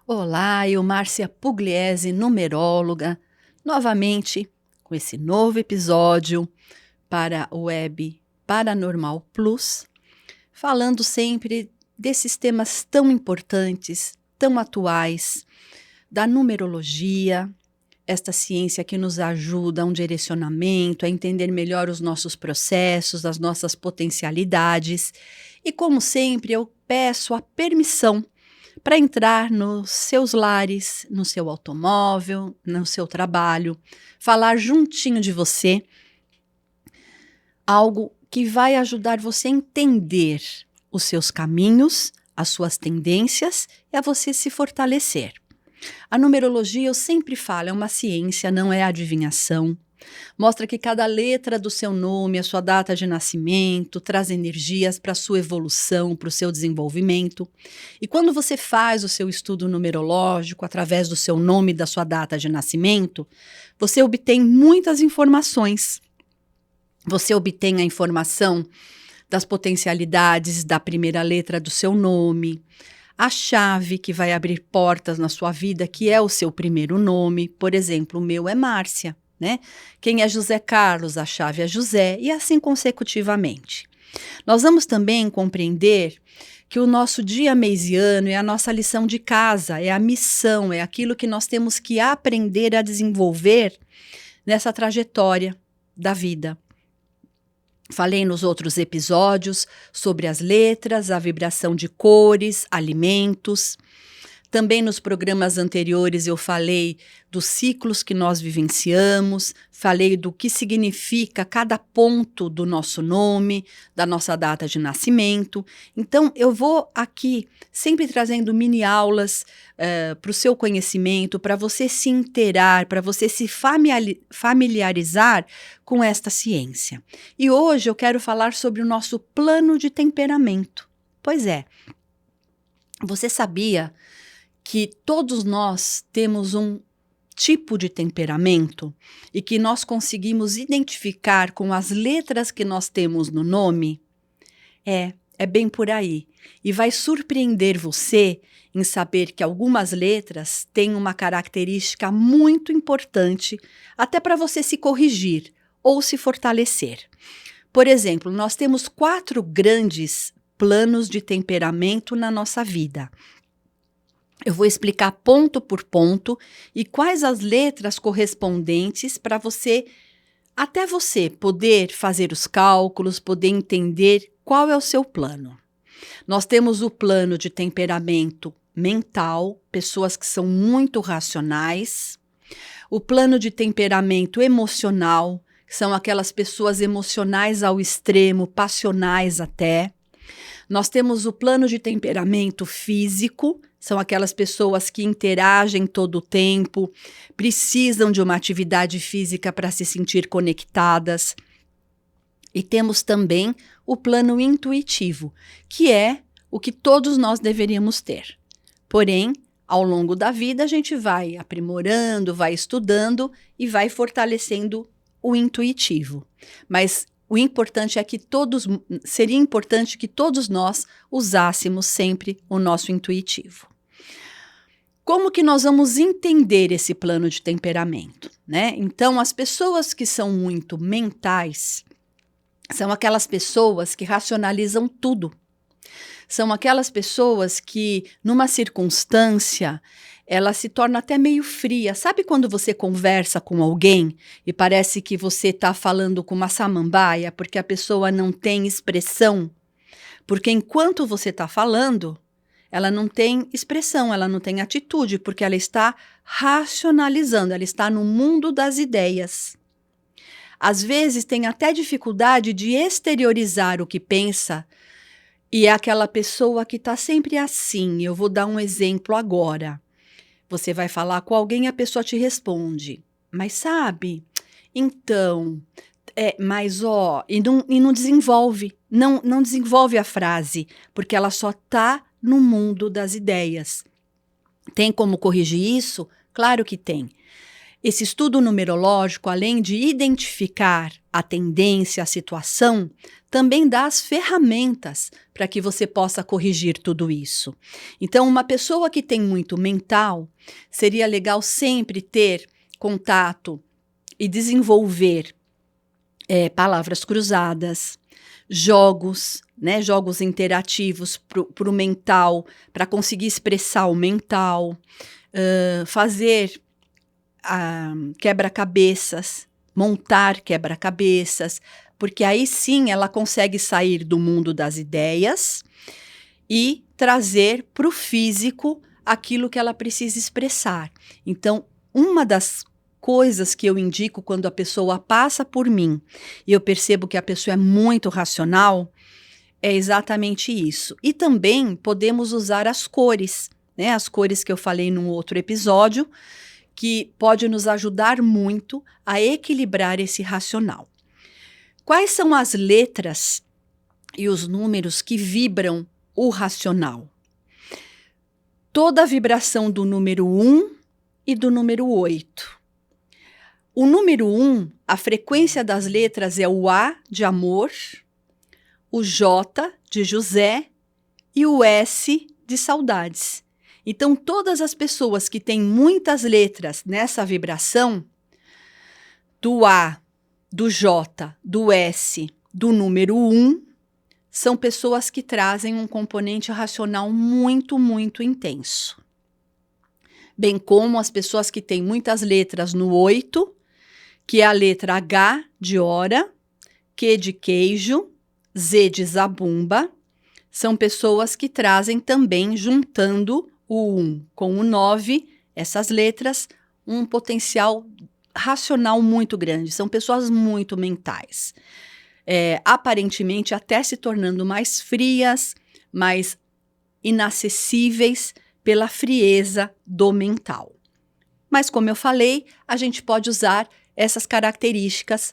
Olá, eu Márcia Pugliese, numeróloga, novamente com esse novo episódio para o Web Paranormal Plus, falando sempre desses temas tão importantes, tão atuais, da numerologia, esta ciência que nos ajuda a um direcionamento, a entender melhor os nossos processos, as nossas potencialidades. E como sempre, eu peço a permissão para entrar nos seus lares, no seu automóvel, no seu trabalho, falar juntinho de você algo que vai ajudar você a entender os seus caminhos, as suas tendências e a você se fortalecer. A numerologia, eu sempre falo, é uma ciência, não é adivinhação. Mostra que cada letra do seu nome, a sua data de nascimento, traz energias para a sua evolução, para o seu desenvolvimento. E quando você faz o seu estudo numerológico através do seu nome e da sua data de nascimento, você obtém muitas informações. Você obtém a informação das potencialidades da primeira letra do seu nome, a chave que vai abrir portas na sua vida, que é o seu primeiro nome. Por exemplo, o meu é Márcia. Né? Quem é José Carlos, a chave é José, e assim consecutivamente. Nós vamos também compreender que o nosso dia, mês e ano é a nossa lição de casa, é a missão, é aquilo que nós temos que aprender a desenvolver nessa trajetória da vida. Falei nos outros episódios sobre as letras, a vibração de cores, alimentos. Também nos programas anteriores eu falei dos ciclos que nós vivenciamos, falei do que significa cada ponto do nosso nome, da nossa data de nascimento. Então, eu vou aqui sempre trazendo mini aulas para o seu conhecimento, para você se inteirar, para você se familiarizar com esta ciência. E hoje eu quero falar sobre o nosso plano de temperamento. Pois é, você sabia que todos nós temos um tipo de temperamento e que nós conseguimos identificar com as letras que nós temos no nome? É bem por aí. E vai surpreender você em saber que algumas letras têm uma característica muito importante até para você se corrigir ou se fortalecer. Por exemplo, nós temos 4 grandes planos de temperamento na nossa vida. Eu vou explicar ponto por ponto e quais as letras correspondentes para até você poder fazer os cálculos, poder entender qual é o seu plano. Nós temos o plano de temperamento mental, pessoas que são muito racionais. O plano de temperamento emocional, que são aquelas pessoas emocionais ao extremo, passionais até. Nós temos o plano de temperamento físico, são aquelas pessoas que interagem todo o tempo, precisam de uma atividade física para se sentir conectadas. E temos também o plano intuitivo, que é o que todos nós deveríamos ter. Porém, ao longo da vida, a gente vai aprimorando, vai estudando e vai fortalecendo o intuitivo. Mas o importante é que seria importante que todos nós usássemos sempre o nosso intuitivo. Como que nós vamos entender esse plano de temperamento, né? Então, as pessoas que são muito mentais são aquelas pessoas que racionalizam tudo. São aquelas pessoas que, numa circunstância, ela se torna até meio fria. Sabe quando você conversa com alguém e parece que você está falando com uma samambaia porque a pessoa não tem expressão? Porque enquanto você está falando, ela não tem expressão, ela não tem atitude, porque ela está racionalizando, ela está no mundo das ideias. Às vezes tem até dificuldade de exteriorizar o que pensa, e é aquela pessoa que está sempre assim. Eu vou dar um exemplo agora. Você vai falar com alguém e a pessoa te responde, mas sabe, então, mas ó, e não desenvolve, não desenvolve a frase, porque ela só está no mundo das ideias. Tem como corrigir isso? Claro que tem. Esse estudo numerológico, além de identificar a tendência, a situação, também dá as ferramentas para que você possa corrigir tudo isso. Então, uma pessoa que tem muito mental, seria legal sempre ter contato e desenvolver palavras cruzadas, jogos, né, jogos interativos para o mental, para conseguir expressar o mental, fazer quebra-cabeças, montar quebra-cabeças, porque aí sim ela consegue sair do mundo das ideias e trazer para o físico aquilo que ela precisa expressar. Então, uma das coisas que eu indico quando a pessoa passa por mim e eu percebo que a pessoa é muito racional, é exatamente isso. E também podemos usar as cores, né? As cores que eu falei num outro episódio, que pode nos ajudar muito a equilibrar esse racional. Quais são as letras e os números que vibram o racional? Toda a vibração do número 1 e do número 8. O número 1, a frequência das letras é o A de amor, o J de José e o S de saudades. Então, todas as pessoas que têm muitas letras nessa vibração, do A, do J, do S, do número 1, são pessoas que trazem um componente racional muito, muito intenso. Bem como as pessoas que têm muitas letras no 8, que é a letra H de hora, Q de queijo, Z de zabumba, são pessoas que trazem também, juntando o 1 com o 9, essas letras, um potencial racional muito grande. São pessoas muito mentais. Aparentemente até se tornando mais frias, mais inacessíveis pela frieza do mental. Mas, como eu falei, a gente pode usar essas características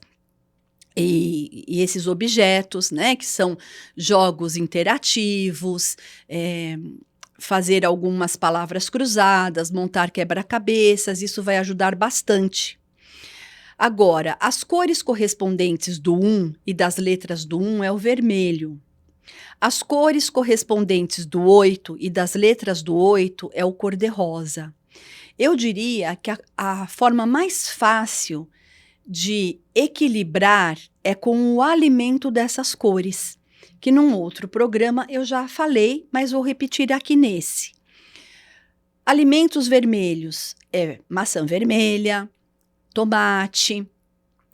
e esses objetos, né, que são jogos interativos, fazer algumas palavras cruzadas, montar quebra-cabeças, isso vai ajudar bastante. Agora, as cores correspondentes do 1 e das letras do 1 é o vermelho. As cores correspondentes do 8 e das letras do 8 é o cor-de-rosa. Eu diria que a forma mais fácil de equilibrar é com o alimento dessas cores, que num outro programa eu já falei, mas vou repetir aqui nesse. Alimentos vermelhos é maçã vermelha, tomate,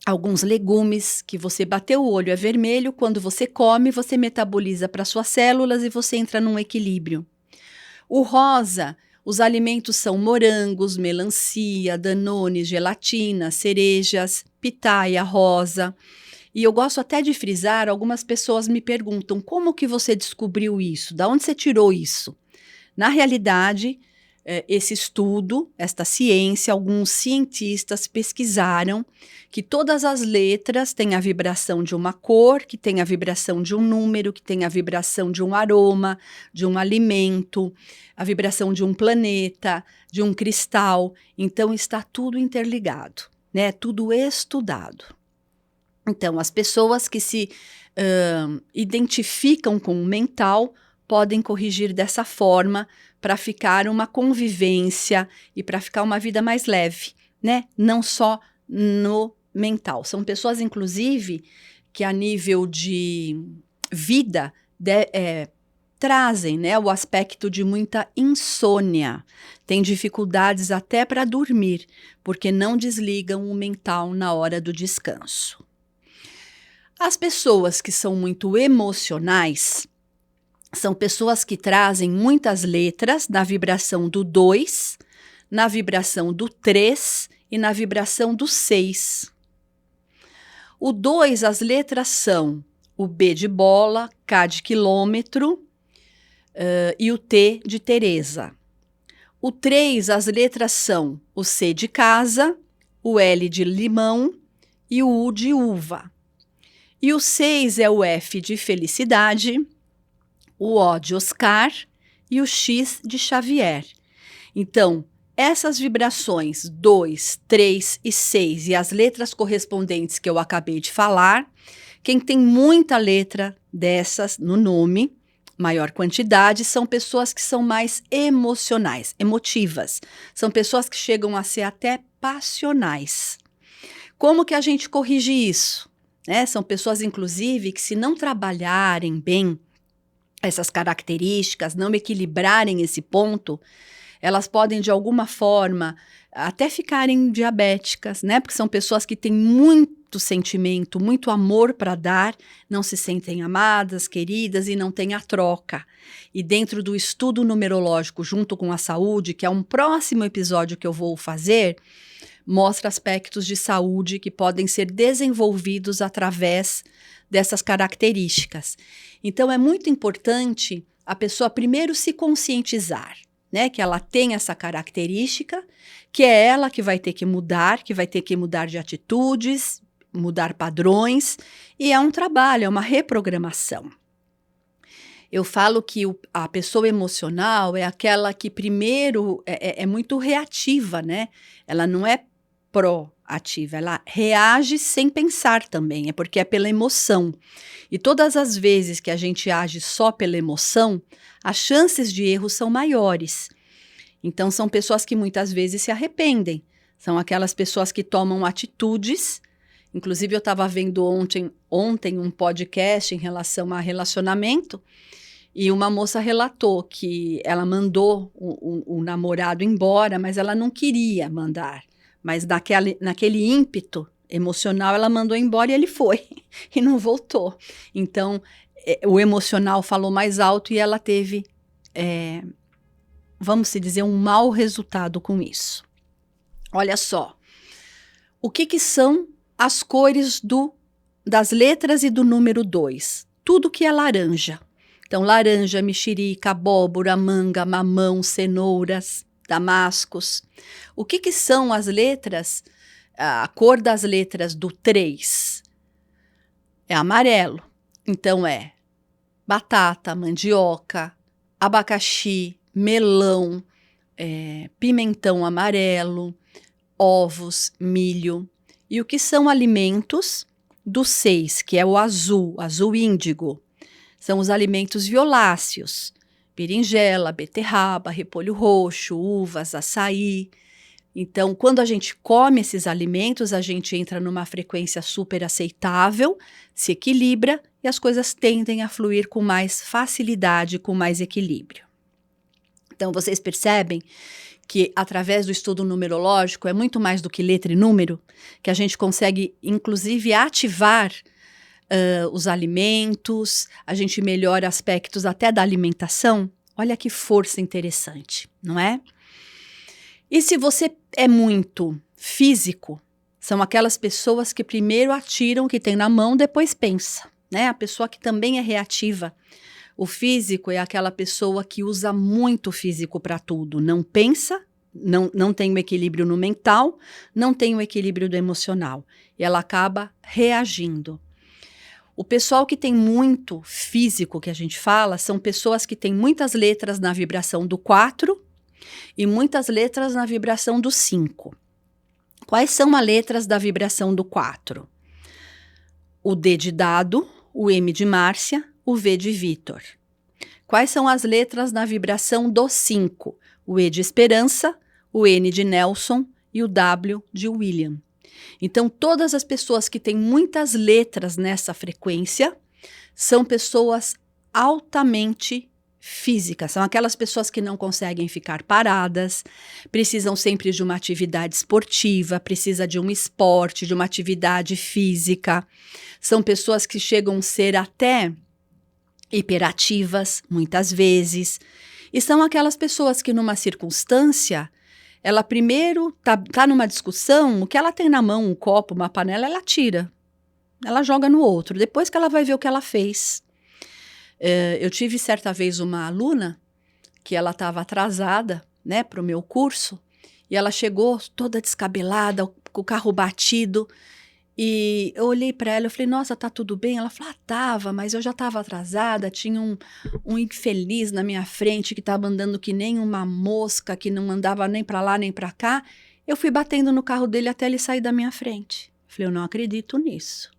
alguns legumes que você bateu o olho é vermelho, quando você come, você metaboliza para suas células e você entra num equilíbrio. O rosa, os alimentos são morangos, melancia, danone, gelatina, cerejas, pitaia rosa. E eu gosto até de frisar, algumas pessoas me perguntam, como que você descobriu isso? Da onde você tirou isso? Na realidade, esse estudo, esta ciência, alguns cientistas pesquisaram que todas as letras têm a vibração de uma cor, que tem a vibração de um número, que tem a vibração de um aroma, de um alimento, a vibração de um planeta, de um cristal. Então, está tudo interligado, né? Tudo estudado. Então, as pessoas que se identificam com o mental podem corrigir dessa forma para ficar uma convivência e para ficar uma vida mais leve, né? Não só no mental. São pessoas, inclusive, que a nível de vida trazem, né, o aspecto de muita insônia. Tem dificuldades até para dormir, porque não desligam o mental na hora do descanso. As pessoas que são muito emocionais são pessoas que trazem muitas letras na vibração do 2, na vibração do 3 e na vibração do 6. O 2, as letras são o B de bola, K de quilômetro e o T de Teresa. O 3, as letras são o C de casa, o L de limão e o U de uva. E o 6 é o F de felicidade, o O de Oscar e o X de Xavier. Então, essas vibrações 2, 3 e 6 e as letras correspondentes que eu acabei de falar, quem tem muita letra dessas no nome, maior quantidade, são pessoas que são mais emocionais, emotivas. São pessoas que chegam a ser até passionais. Como que a gente corrige isso? São pessoas, inclusive, que se não trabalharem bem essas características, não equilibrarem esse ponto, elas podem, de alguma forma, até ficarem diabéticas, né? Porque são pessoas que têm muito sentimento, muito amor para dar, não se sentem amadas, queridas e não têm a troca. E dentro do estudo numerológico junto com a saúde, que é um próximo episódio que eu vou fazer, mostra aspectos de saúde que podem ser desenvolvidos através dessas características. Então, é muito importante a pessoa primeiro se conscientizar, né, que ela tem essa característica, que é ela que vai ter que mudar de atitudes, mudar padrões, e é um trabalho, é uma reprogramação. Eu falo que a pessoa emocional é aquela que primeiro é muito reativa, né? Ela não é proativa, ela reage sem pensar também, é porque é pela emoção. E todas as vezes que a gente age só pela emoção, as chances de erro são maiores. Então, são pessoas que muitas vezes se arrependem. São aquelas pessoas que tomam atitudes. Inclusive, eu estava vendo ontem um podcast em relação a relacionamento, e uma moça relatou que ela mandou o namorado embora, mas ela não queria mandar. Mas naquele ímpeto emocional, ela mandou embora e ele foi, e não voltou. Então, o emocional falou mais alto e ela teve, vamos dizer, um mau resultado com isso. Olha só, o que são as cores das letras e do número 2? Tudo que é laranja. Então, laranja, mexerica, abóbora, manga, mamão, cenouras, damascos. O que são as letras, a cor das letras do 3? É amarelo. Então, é batata, mandioca, abacaxi, melão, pimentão amarelo, ovos, milho. E o que são alimentos do 6, que é o azul índigo? São os alimentos violáceos, berinjela, beterraba, repolho roxo, uvas, açaí. Então, quando a gente come esses alimentos, a gente entra numa frequência super aceitável, se equilibra e as coisas tendem a fluir com mais facilidade, com mais equilíbrio. Então, vocês percebem que através do estudo numerológico é muito mais do que letra e número, que a gente consegue, inclusive, ativar os alimentos, a gente melhora aspectos até da alimentação. Olha que força interessante, não é? E se você é muito físico, são aquelas pessoas que primeiro atiram o que tem na mão, depois pensa, né? A pessoa que também é reativa. O físico é aquela pessoa que usa muito o físico para tudo, não pensa, não tem o equilíbrio no mental, não tem o equilíbrio do emocional, e ela acaba reagindo. O pessoal que tem muito físico, que a gente fala, são pessoas que têm muitas letras na vibração do 4 e muitas letras na vibração do 5. Quais são as letras da vibração do 4? O D de dado, o M de Márcia, o V de Vitor. Quais são as letras na vibração do 5? O E de Esperança, o N de Nelson e o W de William. Então, todas as pessoas que têm muitas letras nessa frequência são pessoas altamente físicas. São aquelas pessoas que não conseguem ficar paradas, precisam sempre de uma atividade esportiva, precisa de um esporte, de uma atividade física. São pessoas que chegam a ser até hiperativas, muitas vezes. E são aquelas pessoas que, numa circunstância, ela primeiro tá numa discussão, o que ela tem na mão, um copo, uma panela, ela tira. Ela joga no outro, depois que ela vai ver o que ela fez. Eu tive certa vez uma aluna que ela estava atrasada, né, para o meu curso, e ela chegou toda descabelada, com o carro batido, E eu olhei para ela, eu falei, nossa, tá tudo bem? Ela falou, tava, mas eu já tava atrasada, tinha um infeliz na minha frente que tava andando que nem uma mosca, que não andava nem para lá nem para cá. Eu fui batendo no carro dele até ele sair da minha frente. Falei, eu não acredito nisso.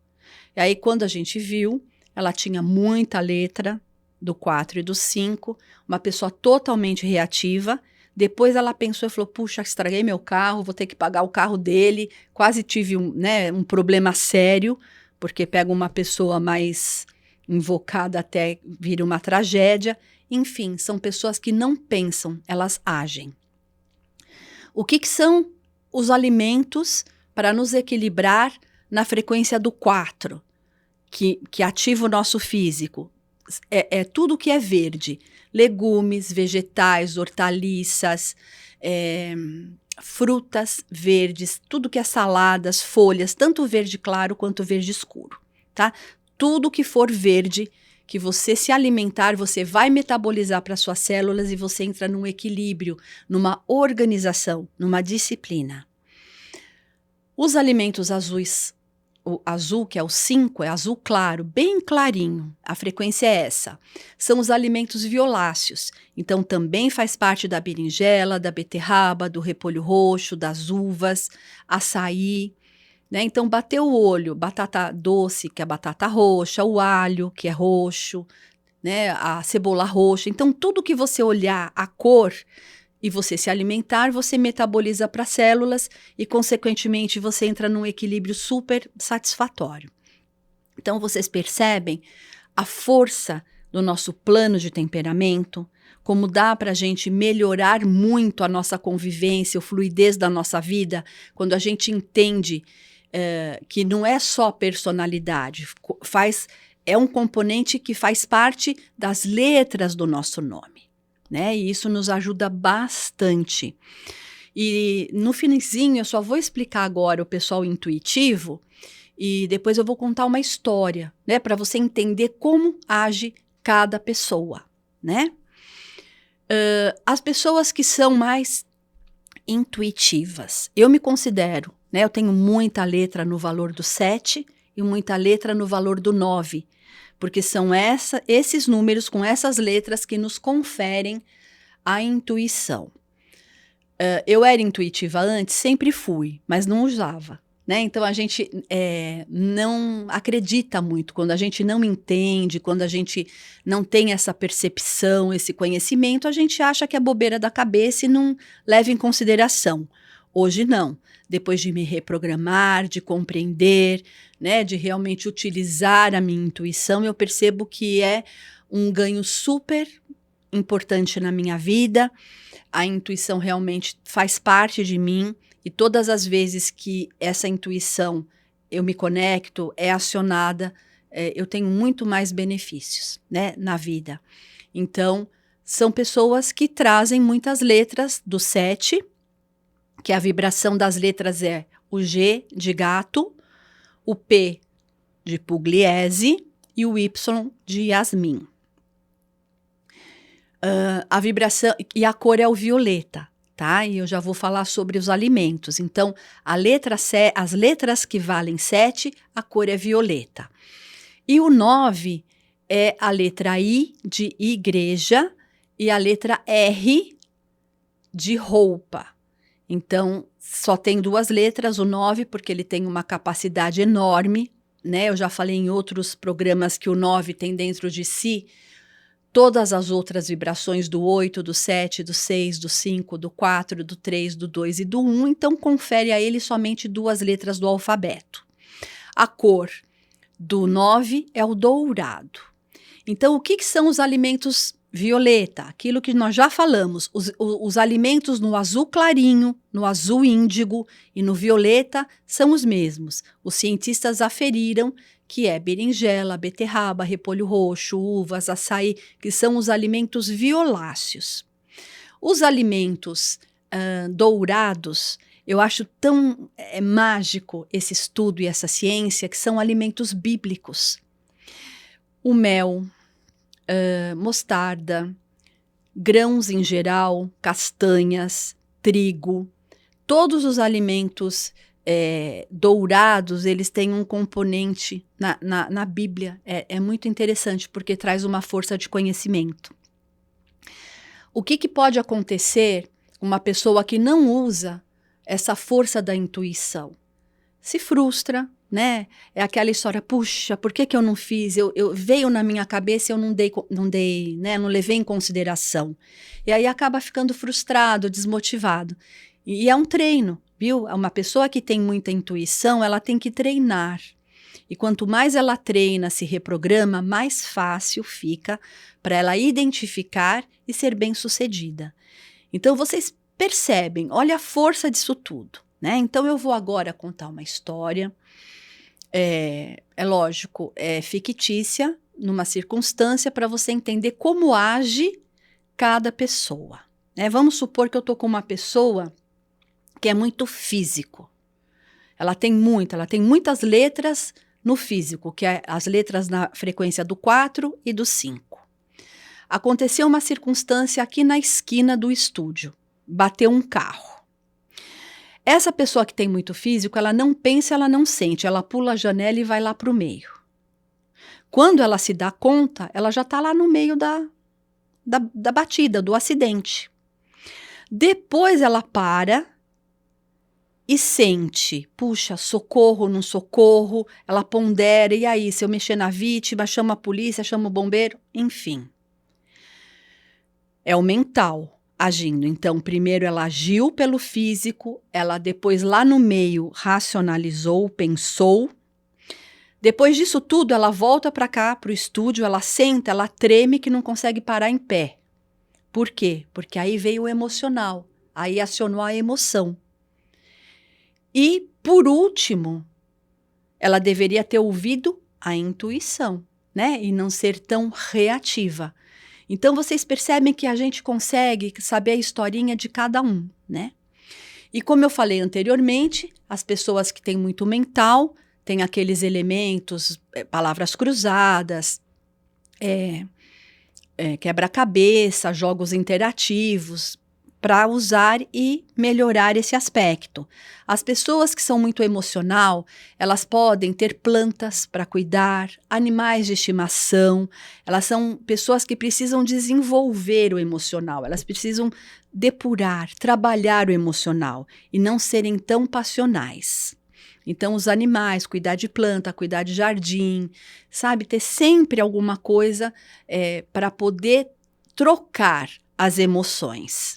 E aí, quando a gente viu, ela tinha muita letra do 4 e do 5, uma pessoa totalmente reativa. Depois ela pensou e falou, puxa, estraguei meu carro, vou ter que pagar o carro dele. Quase tive um problema sério, porque pega uma pessoa mais invocada até vir uma tragédia. Enfim, são pessoas que não pensam, elas agem. O que são os alimentos para nos equilibrar na frequência do 4, que ativa o nosso físico? É tudo que é verde. Legumes, vegetais, hortaliças, frutas verdes, tudo que é saladas, folhas, tanto verde claro quanto verde escuro, tá? Tudo que for verde, que você se alimentar, você vai metabolizar para suas células e você entra num equilíbrio, numa organização, numa disciplina. Os alimentos azuis, o azul, que é o 5, é azul claro, bem clarinho, a frequência é essa. São os alimentos violáceos, então também faz parte da berinjela, da beterraba, do repolho roxo, das uvas, açaí, né? Então bateu o olho, batata doce, que é a batata roxa, o alho, que é roxo, né? A cebola roxa. Então tudo que você olhar a cor e você se alimentar, você metaboliza para células e, consequentemente, você entra num equilíbrio super satisfatório. Então, vocês percebem a força do nosso plano de temperamento, como dá para a gente melhorar muito a nossa convivência, a fluidez da nossa vida, quando a gente entende que não é só personalidade, é um componente que faz parte das letras do nosso nome. Né? E isso nos ajuda bastante. E no finzinho, eu só vou explicar agora o pessoal intuitivo e depois eu vou contar uma história, né? Para você entender como age cada pessoa, né? As pessoas que são mais intuitivas, eu me considero, né? Eu tenho muita letra no valor do 7 e muita letra no valor do 9. Porque são esses números com essas letras que nos conferem a intuição. Eu era intuitiva antes, sempre fui, mas não usava. Né? Então a gente não acredita muito, quando a gente não entende, quando a gente não tem essa percepção, esse conhecimento, a gente acha que é bobeira da cabeça e não leva em consideração. Hoje não. Depois de me reprogramar, de compreender, né, de realmente utilizar a minha intuição, eu percebo que é um ganho super importante na minha vida. A intuição realmente faz parte de mim e todas as vezes que essa intuição eu me conecto, é acionada, eu tenho muito mais benefícios, né, na vida. Então, são pessoas que trazem muitas letras do 7, que a vibração das letras é o G de gato, o P de pugliese e o Y de Yasmin. A vibração e a cor é o violeta, tá? E eu já vou falar sobre os alimentos. Então, as letras que valem 7, a cor é violeta. E o 9 é a letra I de igreja e a letra R de roupa. Então, só tem 2 letras, o 9, porque ele tem uma capacidade enorme, né? Eu já falei em outros programas que o 9 tem dentro de si todas as outras vibrações do 8, do 7, do 6, do 5, do 4, do 3, do 2 e do 1, então confere a ele somente 2 letras do alfabeto. A cor do 9 é o dourado. Então, o que são os alimentos violeta? Aquilo que nós já falamos, os alimentos no azul clarinho, no azul índigo e no violeta são os mesmos. Os cientistas aferiram que é berinjela, beterraba, repolho roxo, uvas, açaí, que são os alimentos violáceos. Os alimentos dourados, eu acho tão mágico esse estudo e essa ciência, que são alimentos bíblicos. O mel, mostarda, grãos em geral, castanhas, trigo, todos os alimentos dourados, eles têm um componente na Bíblia. É muito interessante, porque traz uma força de conhecimento. O que pode acontecer com uma pessoa que não usa essa força da intuição? Se frustra, né? É aquela história, puxa, por que eu não fiz? Veio na minha cabeça e eu não dei, né? Não levei em consideração. E aí acaba ficando frustrado, desmotivado. E é um treino, viu? Uma pessoa que tem muita intuição, ela tem que treinar. E quanto mais ela treina, se reprograma, mais fácil fica para ela identificar e ser bem-sucedida. Então, vocês percebem, olha a força disso tudo, né? Então, eu vou agora contar uma história. É lógico, é fictícia, numa circunstância, para você entender como age cada pessoa, né? Vamos supor que eu estou com uma pessoa que é muito físico. Ela tem muitas letras no físico, que é as letras na frequência do 4 e do 5. Aconteceu uma circunstância aqui na esquina do estúdio. Bateu um carro. Essa pessoa que tem muito físico, ela não pensa, ela não sente. Ela pula a janela e vai lá para o meio. Quando ela se dá conta, ela já está lá no meio da batida, do acidente. Depois ela para e sente, puxa, socorro, não socorro, ela pondera, e aí, se eu mexer na vítima, chama a polícia, chama o bombeiro, enfim. É o mental agindo. Então, primeiro ela agiu pelo físico, ela depois lá no meio racionalizou, pensou. Depois disso tudo, ela volta para cá, para o estúdio, ela senta, ela treme que não consegue parar em pé. Por quê? Porque aí veio o emocional, aí acionou a emoção. E, por último, ela deveria ter ouvido a intuição, né? E não ser tão reativa. Então, vocês percebem que a gente consegue saber a historinha de cada um, né? E como eu falei anteriormente, as pessoas que têm muito mental, têm aqueles elementos, palavras cruzadas, quebra-cabeça, jogos interativos, para usar e melhorar esse aspecto. As pessoas que são muito emocional, elas podem ter plantas para cuidar, animais de estimação, elas são pessoas que precisam desenvolver o emocional, elas precisam depurar, trabalhar o emocional e não serem tão passionais. Então, os animais, cuidar de planta, cuidar de jardim, sabe? Ter sempre alguma coisa para poder trocar as emoções.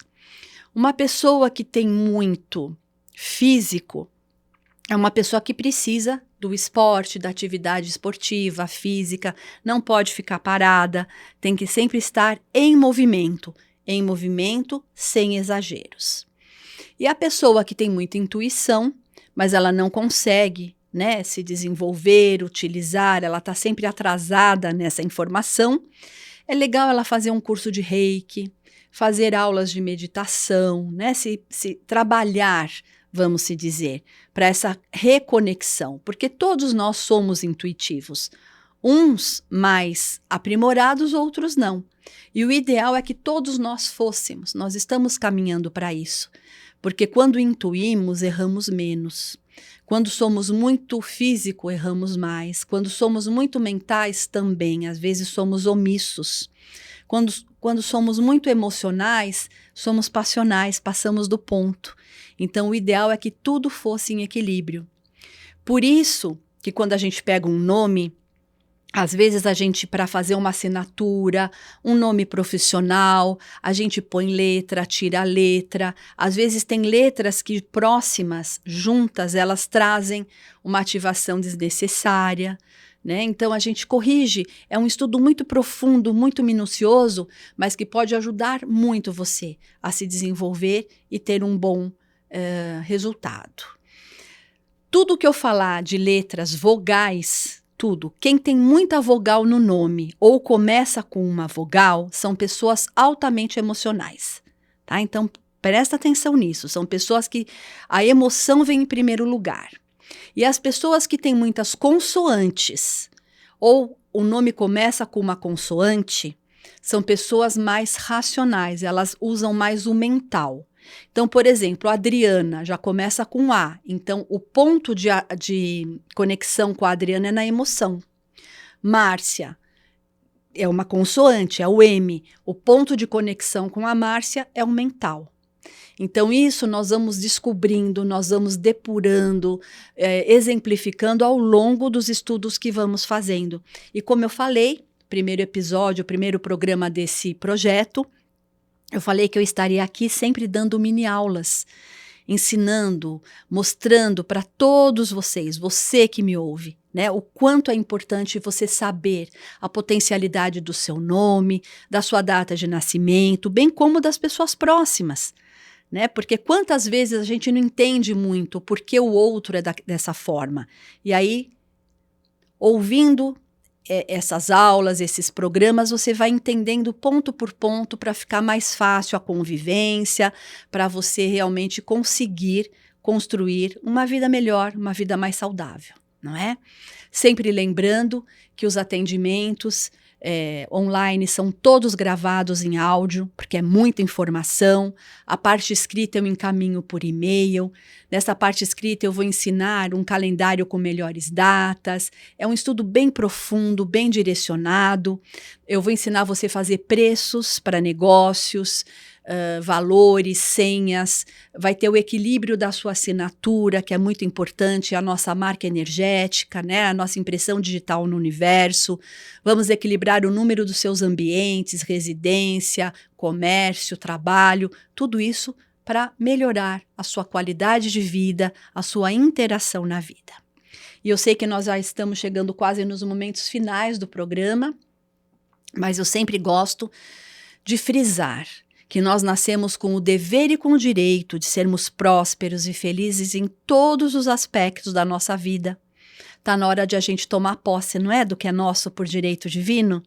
Uma pessoa que tem muito físico é uma pessoa que precisa do esporte, da atividade esportiva, física, não pode ficar parada, tem que sempre estar em movimento sem exageros. E a pessoa que tem muita intuição, mas ela não consegue, né, se desenvolver, utilizar, ela está sempre atrasada nessa informação, é legal ela fazer um curso de Reiki, fazer aulas de meditação, né? Se trabalhar, vamos se dizer, para essa reconexão, porque todos nós somos intuitivos, uns mais aprimorados, outros não. E o ideal é que todos nós fôssemos, nós estamos caminhando para isso, porque quando intuímos, erramos menos. Quando somos muito físico, erramos mais. Quando somos muito mentais, também, às vezes somos omissos. Quando somos muito emocionais, somos passionais, passamos do ponto. Então, o ideal é que tudo fosse em equilíbrio. Por isso que quando a gente pega um nome, às vezes a gente, para fazer uma assinatura, um nome profissional, a gente põe letra, tira a letra. Às vezes tem letras que próximas, juntas, elas trazem uma ativação desnecessária. Né? Então, a gente corrige, é um estudo muito profundo, muito minucioso, mas que pode ajudar muito você a se desenvolver e ter um bom resultado. Tudo que eu falar de letras, vogais, tudo, quem tem muita vogal no nome ou começa com uma vogal, são pessoas altamente emocionais. Tá? Então, presta atenção nisso, são pessoas que a emoção vem em primeiro lugar. E as pessoas que têm muitas consoantes, ou o nome começa com uma consoante, são pessoas mais racionais, elas usam mais o mental. Então, por exemplo, Adriana já começa com A. Então, o ponto de conexão com a Adriana é na emoção. Márcia é uma consoante, é o M. O ponto de conexão com a Márcia é o mental. Então, isso nós vamos descobrindo, nós vamos depurando, exemplificando ao longo dos estudos que vamos fazendo. E como eu falei, primeiro episódio, primeiro programa desse projeto, eu falei que eu estaria aqui sempre dando mini aulas, ensinando, mostrando para todos vocês, você que me ouve, né, o quanto é importante você saber a potencialidade do seu nome, da sua data de nascimento, bem como das pessoas próximas. Né? Porque quantas vezes a gente não entende muito por que o outro é dessa forma. E aí, ouvindo essas aulas, esses programas, você vai entendendo ponto por ponto para ficar mais fácil a convivência, para você realmente conseguir construir uma vida melhor, uma vida mais saudável, não é? Sempre lembrando que os atendimentos online são todos gravados em áudio, porque é muita informação. A parte escrita eu encaminho por e-mail. Nessa parte escrita eu vou ensinar um calendário com melhores datas. É um estudo bem profundo, bem direcionado. Eu vou ensinar você a fazer preços para negócios, valores, senhas. Vai ter o equilíbrio da sua assinatura, que é muito importante, a nossa marca energética, né? A nossa impressão digital no universo. Vamos equilibrar o número dos seus ambientes, residência, comércio, trabalho, tudo isso para melhorar a sua qualidade de vida, a sua interação na vida. E eu sei que nós já estamos chegando quase nos momentos finais do programa, mas eu sempre gosto de frisar que nós nascemos com o dever e com o direito de sermos prósperos e felizes em todos os aspectos da nossa vida. Está na hora de a gente tomar posse, não é? Do que é nosso por direito divino?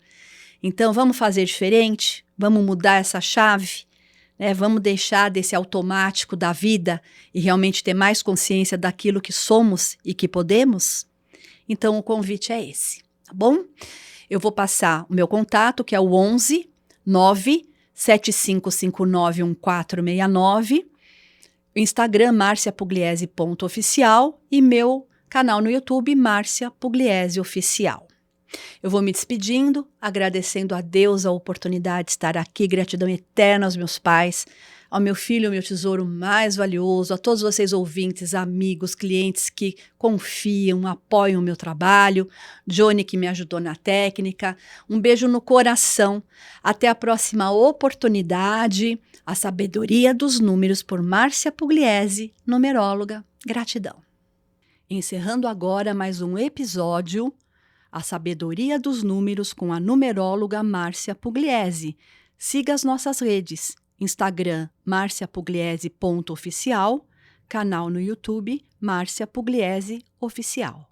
Então, vamos fazer diferente? Vamos mudar essa chave? Vamos deixar desse automático da vida e realmente ter mais consciência daquilo que somos e que podemos? Então, o convite é esse, tá bom? Eu vou passar o meu contato, que é o 11 9 75591469, o Instagram marciapugliese.oficial e meu canal no YouTube Márcia Pugliese Oficial. Eu vou me despedindo, agradecendo a Deus a oportunidade de estar aqui, gratidão eterna aos meus pais, ao meu filho, meu tesouro mais valioso, a todos vocês ouvintes, amigos, clientes que confiam, apoiam o meu trabalho, Johnny que me ajudou na técnica, um beijo no coração, até a próxima oportunidade, a sabedoria dos números por Márcia Pugliese, numeróloga, gratidão. Encerrando agora mais um episódio, a sabedoria dos números com a numeróloga Márcia Pugliese. Siga as nossas redes. Instagram, marciapugliese.oficial, canal no YouTube, Márcia Pugliese Oficial.